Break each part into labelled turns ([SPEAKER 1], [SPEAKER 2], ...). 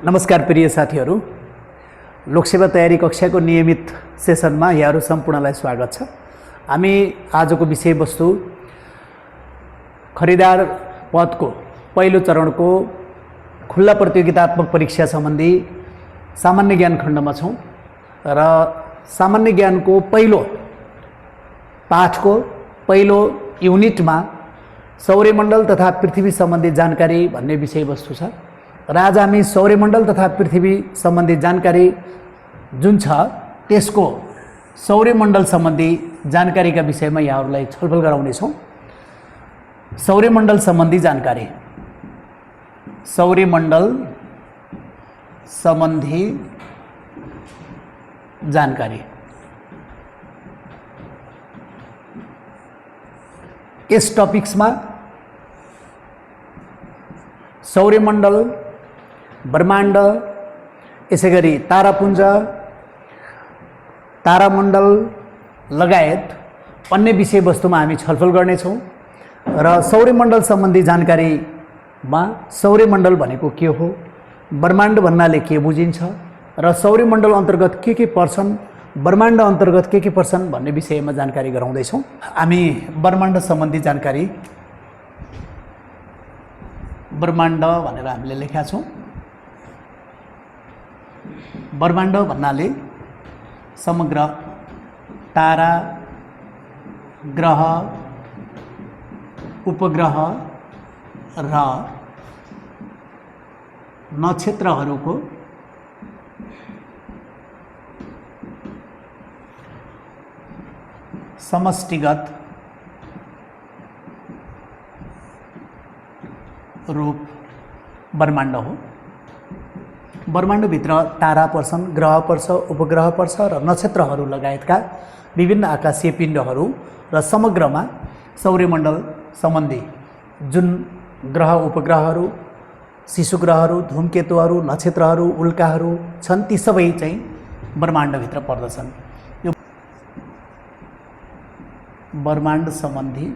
[SPEAKER 1] नमस्कार प्रिय साथीहरू, लोकसेवा तयारी कक्षाको नियमित सेसनमा यहाँहरू सम्पूर्णलाई स्वागत छ। हामी आजको विषयवस्तु खरिदार पदको पहिलो चरणको खुल्ला प्रतियोगितात्मक परीक्षा सम्बन्धी सामान्य ज्ञान खण्डमा छौं र सामान्य ज्ञानको पहिलो पाठको पहिलो युनिटमा सौर्यमण्डल तथा पृथ्वी सम्बन्धी जानकारी भन्ने विषयवस्तु छ र आज हामी सौर्यमण्डल तथा पृथ्वी सम्बन्धी जानकारी जुन छ त्यसको सौर्यमण्डल सम्बन्धी जानकारीका विषयमा यहाँहरूलाई छलफल गराउने छौं। सौर्यमण्डल सम्बन्धी जानकारी, सौर्यमण्डल सम्बन्धी जानकारी। यस टपिक्समा सौर्यमण्डल, ब्रह्माण्ड, यसैगरी तारापुञ्ज, तारामण्डल लगायत अन्य विषयवस्तुमा हामी छलफल गर्नेछौँ र सौर्यमण्डल सम्बन्धी जानकारीमा सौर्यमण्डल भनेको के हो, ब्रह्माण्ड भन्नाले के बुझिन्छ र सौर्यमण्डल अन्तर्गत के पर्छन्, ब्रह्माण्ड अन्तर्गत के पर्छन् भन्ने विषयमा जानकारी गराउँदैछौँ। हामी ब्रह्माण्ड सम्बन्धी जानकारी, ब्रह्माण्ड भनेर हामीले लेखेका छौँ। ब्रह्माण्ड भन्नाले समग्र तारा, ग्रह, उपग्रह र नक्षत्रहरूको समष्टिगत रूप ब्रह्माण्ड हो। ब्रह्माण्डभित्र तारा पर्छन्, ग्रह पर्छ, उपग्रह पर्छ र नक्षत्रहरू लगायतका विभिन्न आकाशीय पिण्डहरू र समग्रमा सौर्यमण्डल सम्बन्धी जुन ग्रह, उपग्रहहरू, शिशुग्रहहरू, धूमकेतुहरू, नक्षत्रहरू, उल्काहरू छन् ती सबै चाहिँ ब्रह्माण्डभित्र पर्दछन्। यो ब्रह्माण्ड सम्बन्धी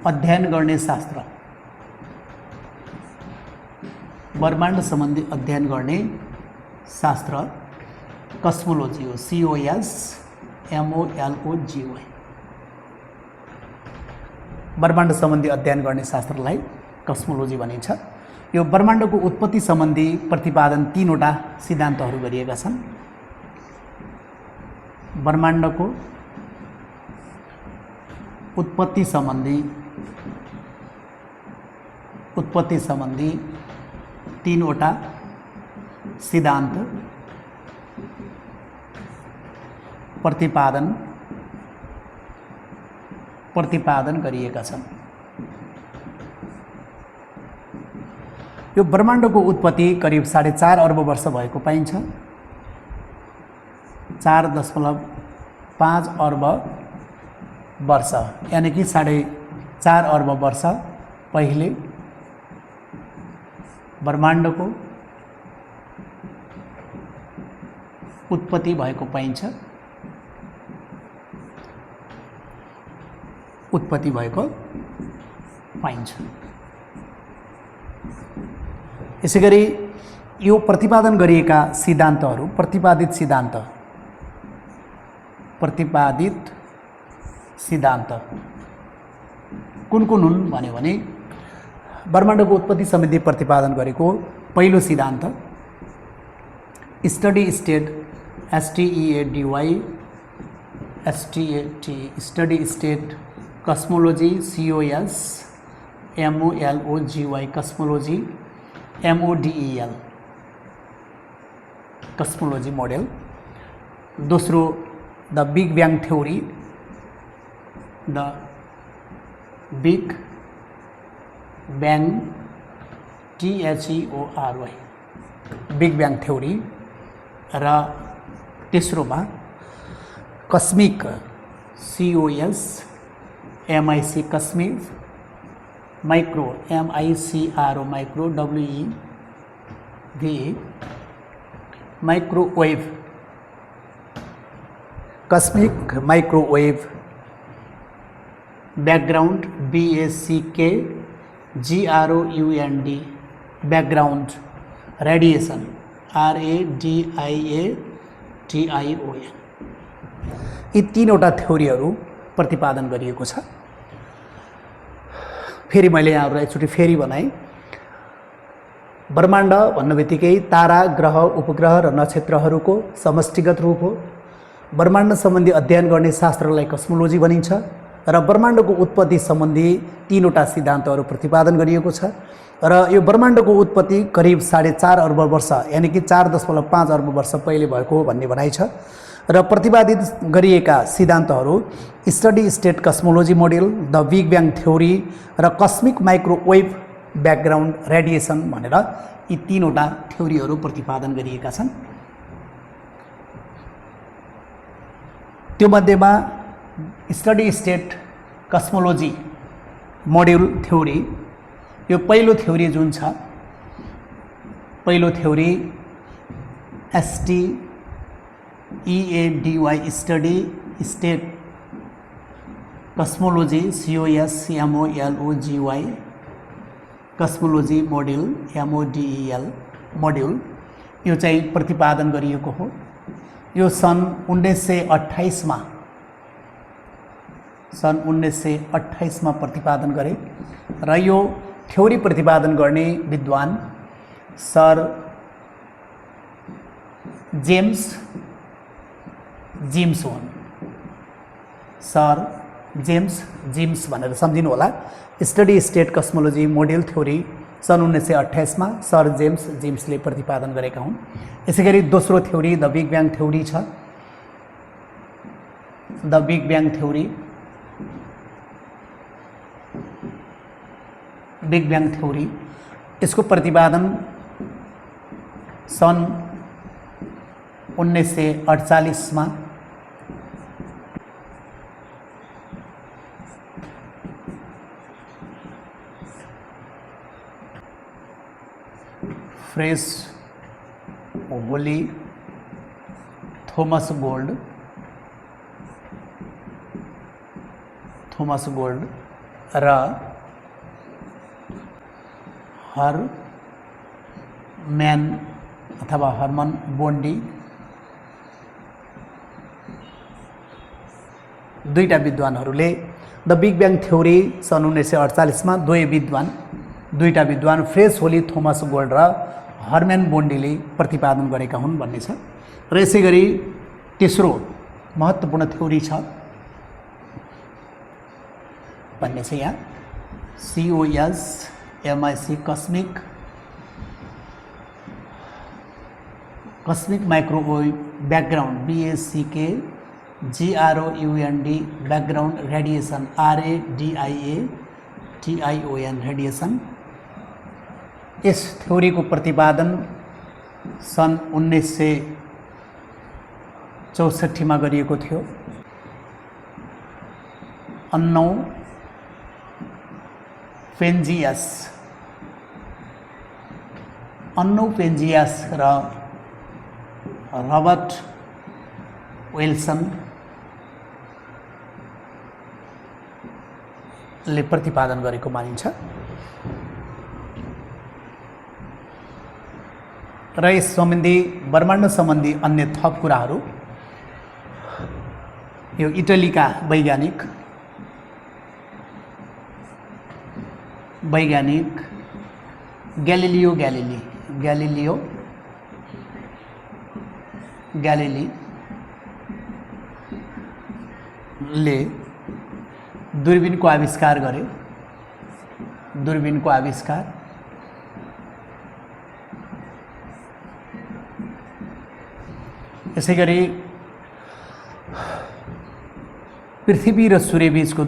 [SPEAKER 1] अध्ययन गर्ने शास्त्र, ब्रह्माण्ड सम्बन्धी अध्ययन गर्ने शास्त्र कस्मोलोजी हो। COSMOLOGY। ब्रह्माण्ड सम्बन्धी अध्ययन गर्ने शास्त्रलाई कस्मोलोजी भनिन्छ। यो ब्रह्माण्डको उत्पत्ति सम्बन्धी प्रतिपादन 3वटा सिद्धान्तहरू गरिएका छन्। ब्रह्माण्डको उत्पत्ति सम्बन्धी 3वटा सिद्धान्त प्रतिपादन गरिएका छन्। यो ब्रह्माण्डको उत्पत्ति करिब 4.5 अर्ब वर्ष भएको पाइन्छ। 4.5 अर्ब वर्ष यानी कि 4.5 अर्ब वर्ष पहिले ब्रह्माण्डको उत्पत्ति भएको पाइन्छ। यसैगरी यो प्रतिपादन गरिएका सिद्धान्तहरू, प्रतिपादित सिद्धान्त कुन हुन् भन्यो भने ब्रह्माण्डको उत्पत्ति सम्बन्धी प्रतिपादन गरेको पहिलो सिद्धान्त steady state, steady state cosmology, COSMOLOGY, cosmology, MODEL, cosmology model. दोस्रो the big bang theory, the big bang THEORY, big bang theory. र तेस्रोमा cosmic, COSMIC, cosmic, micro, MICRO, micro, WEVE, microwave, cosmic microwave background BACK GROUND background radiation RADIATION यी तीनवटा थ्योरीहरू प्रतिपादन गरिएको छ। फेरि मैले यहाँहरूलाई एकचोटि फेरि बनाएँ। ब्रह्माण्ड भन्नेबित्तिकै तारा, ग्रह, उपग्रह र नक्षत्रहरूको समष्टिगत रूप हो। ब्रह्माण्ड सम्बन्धी अध्ययन गर्ने शास्त्रलाई कस्मोलोजी भनिन्छ र ब्रह्माण्डको उत्पत्ति सम्बन्धी तीनवटा सिद्धान्तहरू प्रतिपादन गरिएको छ र यो ब्रह्माण्डको उत्पत्ति करिब 4.5 अर्ब वर्ष यानि कि 4.5 अर्ब वर्ष पहिले भएको हो भन्ने भनाइ छ र प्रतिपादित गरिएका सिद्धान्तहरू study state cosmology model, the big bang theory र कस्मिक माइक्रोवेभ ब्याकग्राउन्ड रेडिएसन भनेर यी तीनवटा थ्योरीहरू प्रतिपादन गरिएका छन्। त्यो मध्येमा study state cosmology module theory, यो पहिलो थ्योरी जुन छ, पहिलो theory STEADY study state cosmology COSMOLOGY cosmology module MODEL module यो चाहिँ प्रतिपादन गरिएको हो। यो सन् 1928 मा प्रतिपादन गरे र यो थ्योरी प्रतिपादन गर्ने विद्वान सर जेम्स हुन्। सर जेम्स भनेर सम्झिनु होला। Study state cosmology model theory सन् 1928 मा सर जेम्सले प्रतिपादन गरेका हुन्। यसैगरी दोस्रो theory the big bang theory छ। द बिग ब्याङ थ्योरी यसको प्रतिपादन सन् 1948 मा फ्रेस होली थोमस गोल्ड र हर्मन बोन्डी दुईटा विद्वानहरूले द बिग ब्याङ थ्योरी सन् 1948 मा दुईटा विद्वान फ्रेस होली थोमस गोल्ड र हर्मन बोन्डीले प्रतिपादन गरेका हुन् भन्ने छ। र यसैगरी तेस्रो महत्त्वपूर्ण थ्योरी छ भन्ने छ यहाँ COSMIC cosmic microwave background BACKGROUND background radiation RADIATION radiation. यस थ्योरीको प्रतिपादन सन् 1964 मा गरिएको थियो। अन्नो पेन्जियस र रबर्ट विल्सनले प्रतिपादन गरेको मानिन्छ र यस सम्बन्धी ब्रह्माण्ड सम्बन्धी अन्य थप कुराहरू यो इटलीका वैज्ञानिक ग्यालिलियो ले दूरबीनको आविष्कार गरे। यसैगरी पृथ्वी र सूर्य बीचको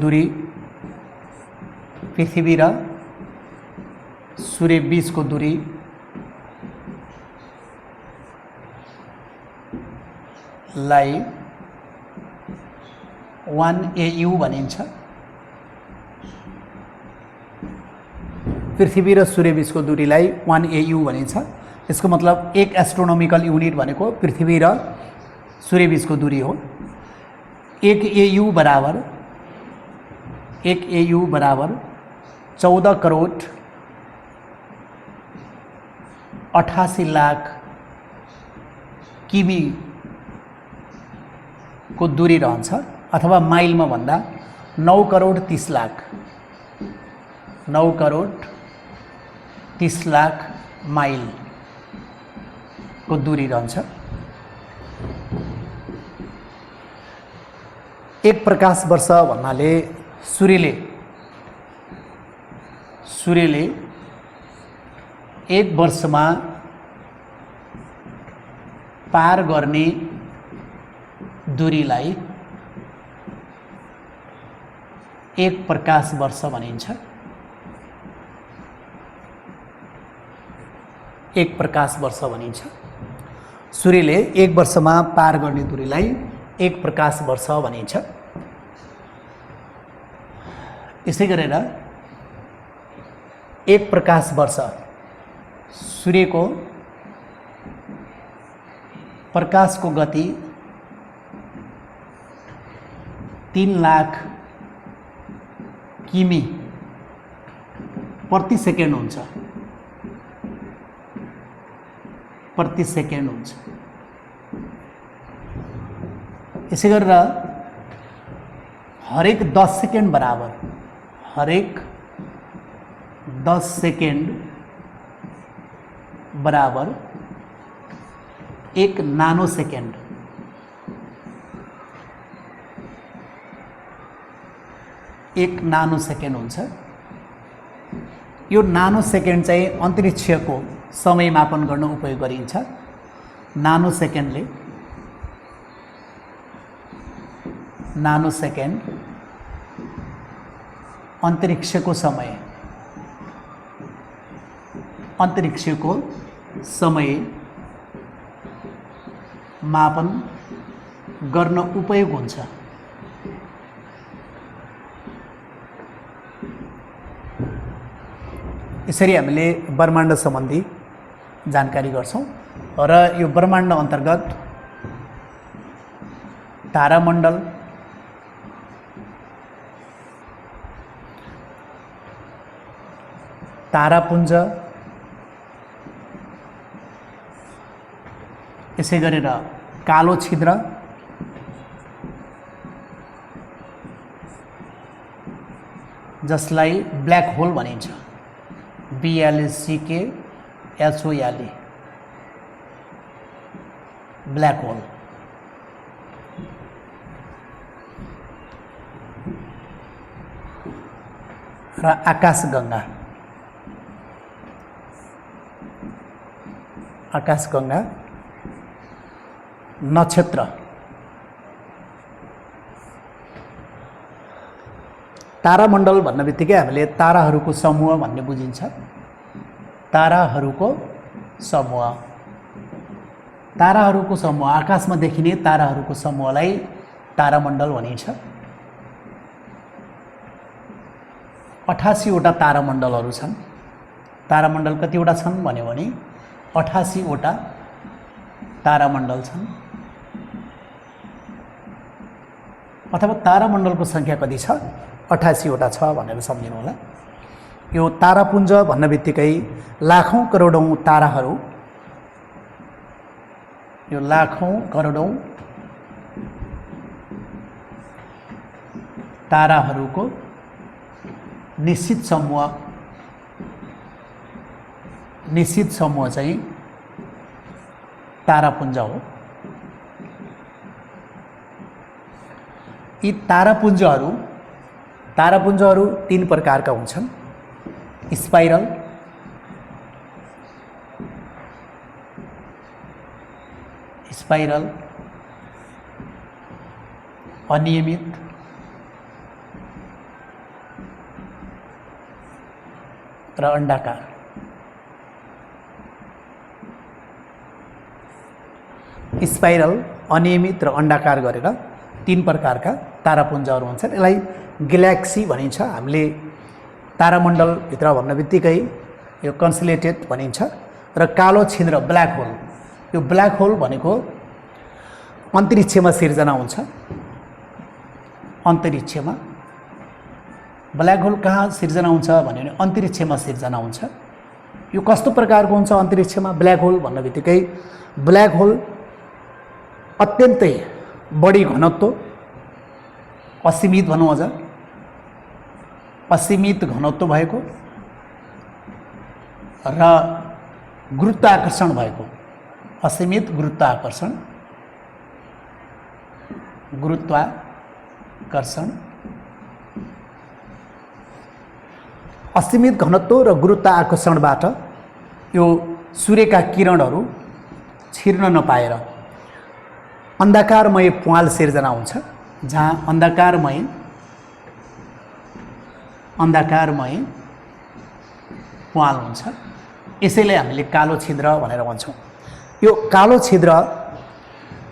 [SPEAKER 1] दूरी लाई 1 AU भनिन्छ। पृथ्वी र सूर्य बीचको दूरीलाई 1 AU भनिन्छ। यसको मतलब एक एस्ट्रोनोमिकल युनिट भनेको पृथ्वी र सूर्य बीचको दूरी हो। 1 AU बराबर 14 88 लाख किमी को दूरी रहन्छ, अथवा माइलमा भन्दा 9 करोड 30 लाख 9 करोड 30 लाख माइल को दूरी रहन्छ। एक प्रकाश वर्ष भन्नाले सूर्यले एक वर्षमा पार गर्ने दूरीलाई एक प्रकाश वर्ष भनिन्छ। एक प्रकाश वर्ष भनिन्छ। सूर्यले एक वर्षमा पार गर्ने दूरीलाई एक प्रकाश वर्ष भनिन्छ। यसै गरेर एक प्रकाश वर्ष सूर्यको प्रकाशको गति 3 लाख किमी प्रति सेकेन्ड हुन्छ। यसै गरेर हरेक 10 सेकेन्ड बराबर, हरेक 10 सेकेन्ड बराबर 1 नानो सेकेन्ड। एक नानो सेकेन्ड हुन्छ। यो नानो सेकेन्ड चाहिँ अन्तरिक्षको समय मापन गर्न उपयोग गरिन्छ। नानो सेकेन्ड अन्तरिक्षको समय मापन गर्न उपयोग हुन्छ। यसरी हामीले ब्रह्माण्ड सम्बन्धी जानकारी गर्छौं र यो ब्रह्माण्ड अन्तर्गत तारामण्डल, तारापुञ्ज, यसै गरेर कालो छिद्र, जसलाई ब्ल्याक होल भनिन्छ। BLACKHOLE black hole. र आकाशगंगा, नक्षत्र, तारामण्डल भन्न बित्तिकै हामीले ताराहरूको समूह भन्ने बुझिन्छ। ताराहरूको समूह, आकाशमा देखिने ताराहरूको समूहलाई तारामण्डल भनिन्छ। 88 वटा तारामण्डलहरू छन्। तारामण्डल कतिवटा छन् भन्यो भने 88 वटा तारामण्डल छन्। अथवा तारामण्डलको संख्या कति छ? 88 वटा छ भनेर सम्झिनु होला। यो तारापुञ्ज भन्न बित्तिकै लाखौं करोडौं ताराहरू, यो लाखौं करोडौं ताराहरूको निश्चित समूह चाहिँ तारापुञ्ज हो। यी तारापुञ्जहरू 3 प्रकारका हुन्छन्। स्पाइरल, अनियमित र अण्डाकार। स्पाइरल, अनियमित र अण्डाकार गरेर 3 प्रकारका तारापुञ्जहरू हुन्छन्। यसलाई ग्यालेक्सी भनिन्छ। हामीले तारामण्डल भित्र भन्न बित्तिकै यो कन्सलेटेड भनिन्छ। र कालो छिद्र, ब्ल्याक होल, यो ब्ल्याक होल भनेको अन्तरिक्षमा सिर्जना हुन्छ। अन्तरिक्षमा ब्ल्याक होल कहाँ सिर्जना हुन्छ भन्यो भने अन्तरिक्षमा सिर्जना हुन्छ। यो कस्तो प्रकारको हुन्छ अन्तरिक्षमा ब्ल्याक होल भन्ने बित्तिकै ब्ल्याक होल अत्यन्तै बढी घनत्व असीमित भनौँ अझ असीमित घनत्व भएको र गुरुत्वाकर्षण भएको असीमित गुरुत्वाकर्षण असीमित घनत्व र गुरुत्वाकर्षणबाट यो सूर्यका किरणहरू छिर्न नपाएर अन्धकारमय प्वाल सिर्जना हुन्छ, जहाँ अन्धकारमय प्वाल हुन्छ। यसैले हामीले कालो छिद्र भनेर भन्छौँ। यो कालो छिद्र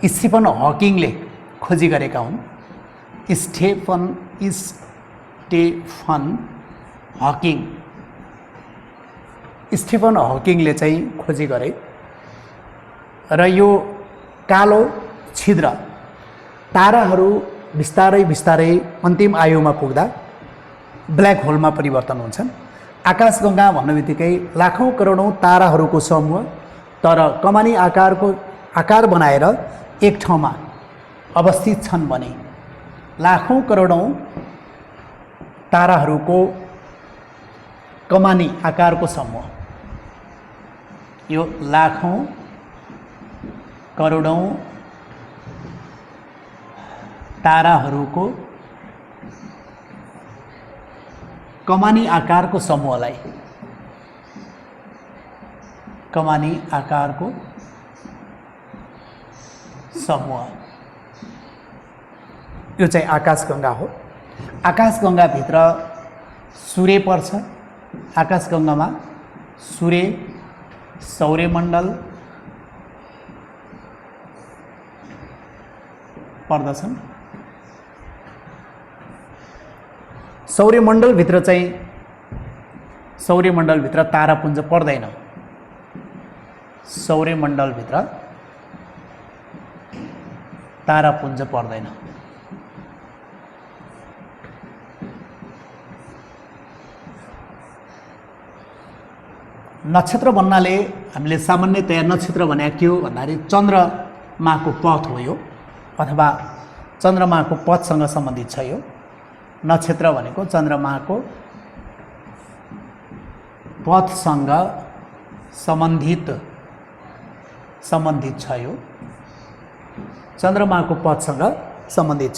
[SPEAKER 1] स्टिफन हकिङले खोजी गरेका हुन्। स्टेफन हकिङले चाहिँ खोजी गरे र यो कालो छिद्र ताराहरू बिस्तारै बिस्तारै अन्तिम आयुमा पुग्दा ब्ल्याक होलमा परिवर्तन हुन्छन्। आकाशगङ्गा भन्ने बित्तिकै लाखौँ करोडौँ ताराहरूको समूह तर कमानी आकार बनाएर एक ठाउँमा अवस्थित छन् भने लाखौँ करोडौँ ताराहरूको कमानी आकारको समूह, यो लाखौँ करोडौँ ताराहरूको कमानी आकारको समूहलाई यो चाहिँ आकाशगङ्गा हो। आकाशगङ्गाभित्र सूर्य पर्छ। आकाशगङ्गामा सूर्य, सौर्यमण्डल पर्दछन्। सौर्यमण्डलभित्र तारापुञ्ज पर्दैन। सौर्यमण्डलभित्र तारापुञ्ज पर्दैन। नक्षत्र भन्नाले हामीले सामान्यतया नक्षत्र भने के हो भन्दाखेरि चन्द्रमाको पथ हो यो, अथवा चन्द्रमाको पथसँग सम्बन्धित छ। यो नक्षत्र भनेको चन्द्रमाको पथसँग सम्बन्धित छ। यो चन्द्रमाको पथसँग सम्बन्धित छ।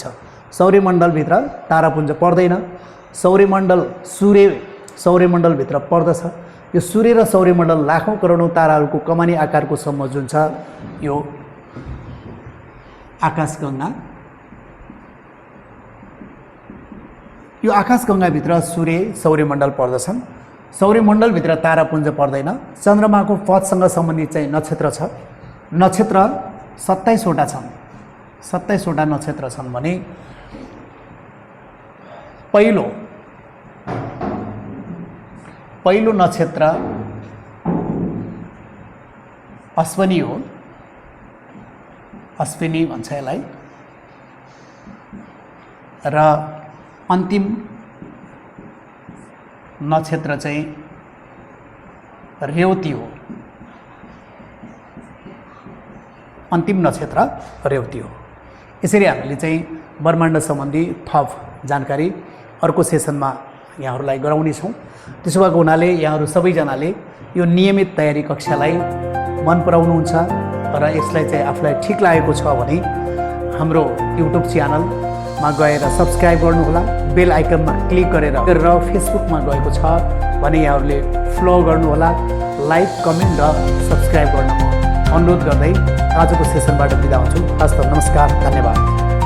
[SPEAKER 1] सौर्यमण्डलभित्र तारापुञ्ज पर्दैन। सौर्यमण्डलभित्र पर्दछ। यो सूर्य र सौर्यमण्डल लाखौँ करोडौँ ताराहरूको कमानी आकारको समूह जुन छ यो आकाशगङ्गा। यो आकाशगङ्गाभित्र सूर्य, सौर्यमण्डल पर्दछन्। सौर्यमण्डलभित्र तारापुञ्ज पर्दैन। चन्द्रमाको पथसँग सम्बन्धित चाहिँ नक्षत्र छ। नक्षत्र 27 वटा छन्। 27 वटा नक्षत्र छन् भने पहिलो नक्षत्र अश्विनी हो। अश्विनी भन्छ यसलाई। र अन्तिम नक्षत्र चाहिँ रेवती हो। अन्तिम नक्षत्र रेवती हो। यसरी हामीले चाहिँ ब्रह्माण्ड सम्बन्धी थप जानकारी अर्को सेसनमा यहाँहरूलाई गराउनेछौँ। त्यसो भएको हुनाले यहाँहरू सबैजनाले यो नियमित तयारी कक्षालाई मन पराउनुहुन्छ र यसलाई चाहिँ आफूलाई ठिक लागेको छ भने हाम्रो युट्युब च्यानलमा गएर सब्सक्राइब गर्नुहोला, बेल आइकनमा क्लिक गरेर र फेसबुकमा गएको छ भने यहाँहरूले फलो गर्नुहोला, लाइक, कमेन्ट र सब्सक्राइब गर्न म अनुरोध गर्दै आजको सेसनबाट बिदा हुन्छु। हस्त, नमस्कार, धन्यवाद।